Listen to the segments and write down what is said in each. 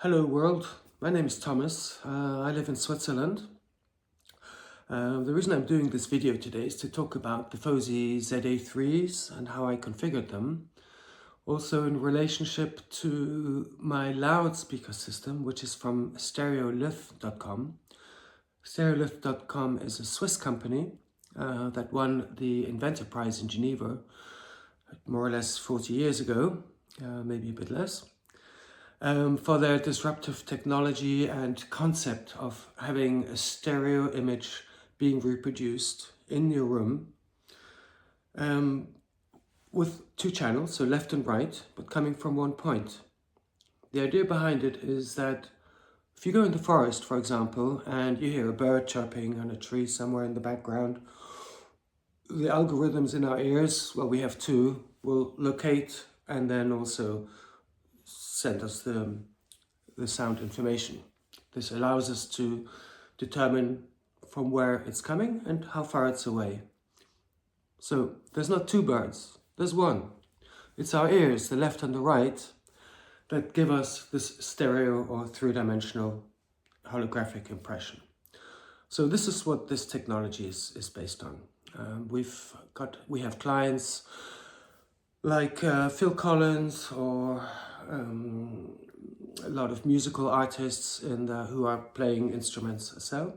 Hello world, my name is Thomas. I live in Switzerland. The reason I'm doing this video today is to talk about the FOSI ZA3s and how I configured them. Also in relationship to my loudspeaker system, which is from Stereolith.com. Stereolith.com is a Swiss company that won the Inventor Prize in Geneva more or less 40 years ago, maybe a bit less. For their disruptive technology and concept of having a stereo image being reproduced in your room with two channels, so left and right, but coming from one point. The idea behind it is that if you go in the forest, for example, and you hear a bird chirping on a tree somewhere in the background, the algorithms in our ears, well, we have two, will locate and then also send us the sound information. This allows us to determine from where it's coming and how far it's away. So there's not two birds, there's one. It's our ears, the left and the right, that give us this stereo or three-dimensional holographic impression. So this is what this technology is based on. We have clients like Phil Collins or a lot of musical artists who are playing instruments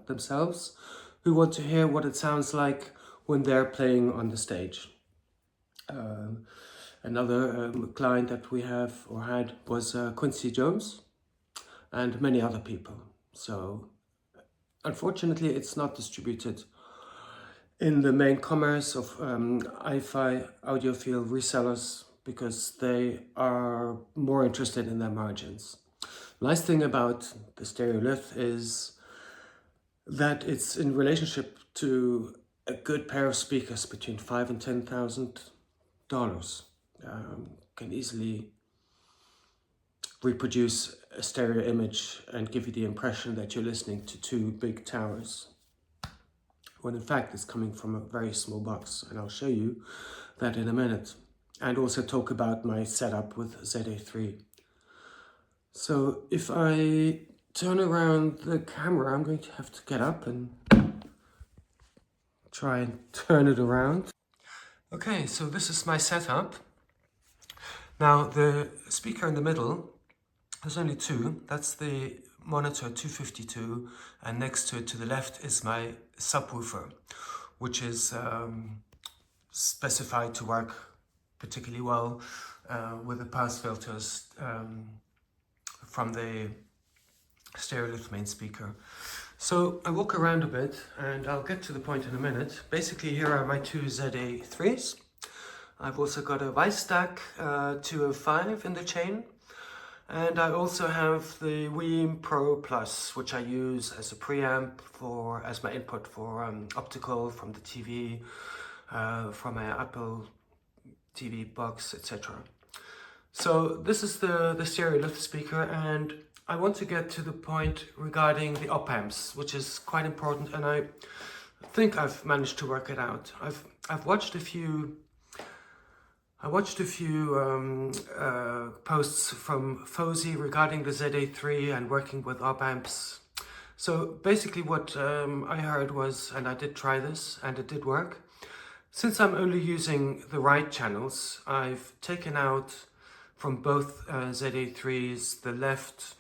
themselves, who want to hear what it sounds like when they're playing on the stage. Another client that we have or had was Quincy Jones and many other people. So unfortunately it's not distributed in the main commerce of hi-fi audiophile resellers because they are more interested in their margins. Nice thing about the Stereolith is that it's in relationship to a good pair of speakers between $5,000 and $10,000. Can easily reproduce a stereo image and give you the impression that you're listening to two big towers, when in fact it's coming from a very small box, and I'll show you that in a minute, and also talk about my setup with ZA3. So if I turn around the camera, I'm going to have to get up and try and turn it around. Okay, so this is my setup. Now the speaker in the middle, there's only two. That's the monitor 252, and next to it to the left is my subwoofer, which is specified to work particularly well with the pass filters from the Stereolith main speaker. So I walk around a bit and I'll get to the point in a minute. Basically here are my two ZA3s. I've also got a Weisstack 205 in the chain. And I also have the Weem Pro Plus, which I use as a preamp as my input for optical from the TV, from my Apple TV box, etc. So this is the Stereolith speaker, and I want to get to the point regarding the OPamps, which is quite important, and I think I've managed to work it out. I've watched a few posts from FOSI regarding the ZA3 and working with OPamps. So basically what I heard was, and I did try this and it did work, since I'm only using the right channels, I've taken out from both ZA3s the left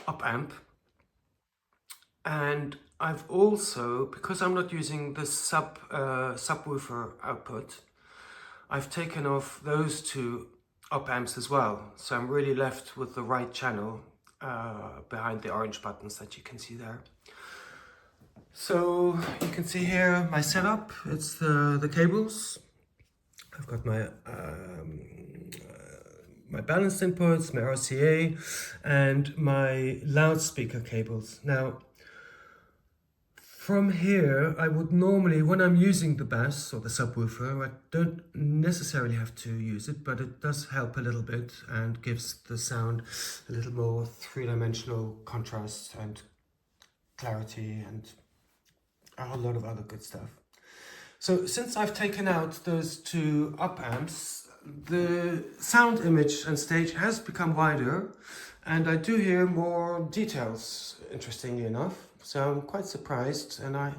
OPamp, and I've also, because I'm not using the subwoofer output, I've taken off those two OPamps as well. So I'm really left with the right channel behind the orange buttons that you can see there. So you can see here my setup. It's the cables. I've got my my balanced inputs, my RCA, and my loudspeaker cables. Now, from here, I would normally, when I'm using the bass or the subwoofer, I don't necessarily have to use it, but it does help a little bit and gives the sound a little more three-dimensional contrast and clarity and a whole lot of other good stuff. So since I've taken out those two OPamps, the sound image and stage has become wider, And I do hear more details, interestingly enough. So I'm quite surprised, and I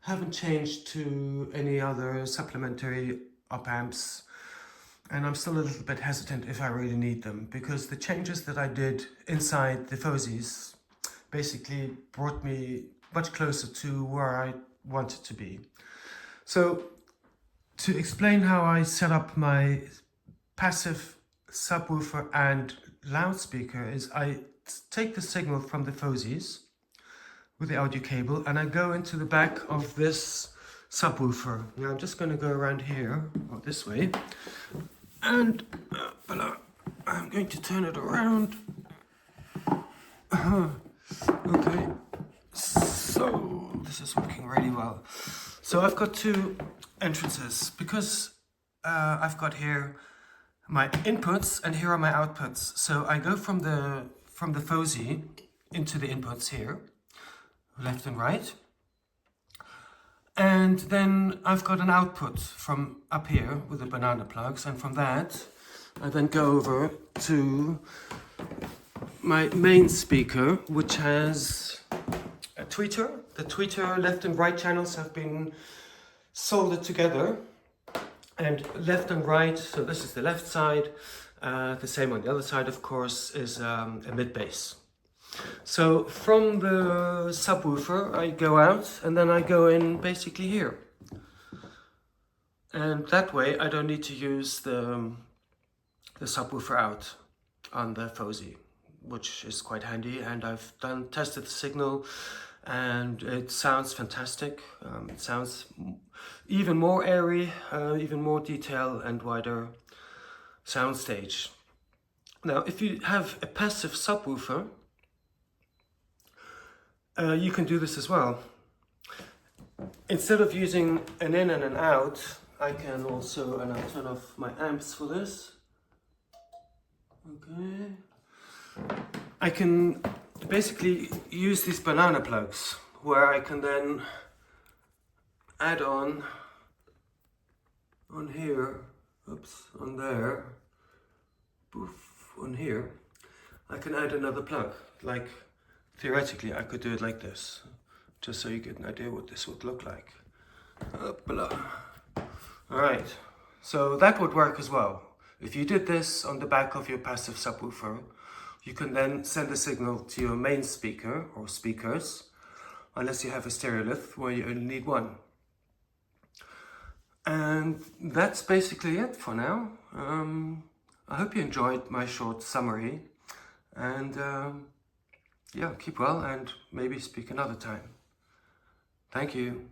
haven't changed to any other supplementary OPamps. And I'm still a little bit hesitant if I really need them, because the changes that I did inside the Fosis basically brought me much closer to where I wanted to be. So to explain how I set up my passive subwoofer and loudspeaker is I take the signal from the Fosis with the audio cable and I go into the back of this subwoofer. Now I'm just going to go around here, or this way, and I'm going to turn it around. Okay, so this is working really well. So I've got two entrances because I've got here my inputs and here are my outputs. So I go from the Fosi into the inputs here, left and right. And then I've got an output from up here with the banana plugs, and from that I then go over to my main speaker, which has a tweeter. The tweeter left and right channels have been soldered together, and left and right, so this is the left side, the same on the other side of course, is a mid-bass. So from the subwoofer I go out and then I go in basically here. And that way I don't need to use the subwoofer out on the Fosi, which is quite handy, and I've tested the signal and it sounds fantastic. It sounds even more airy, even more detail and wider soundstage. Now if you have a passive subwoofer, you can do this as well. Instead of using an in and an out, I can also, and I'll turn off my amps for this. Okay. I can basically use these banana plugs where I can then add on here, oops, on there, poof, on here. I can add another plug, like theoretically I could do it like this, just so you get an idea what this would look like. Alright, so that would work as well. If you did this on the back of your passive subwoofer, you can then send a signal to your main speaker or speakers, unless you have a Stereolith where you only need one. And that's basically it for now. I hope you enjoyed my short summary, and yeah, keep well and maybe speak another time. Thank you.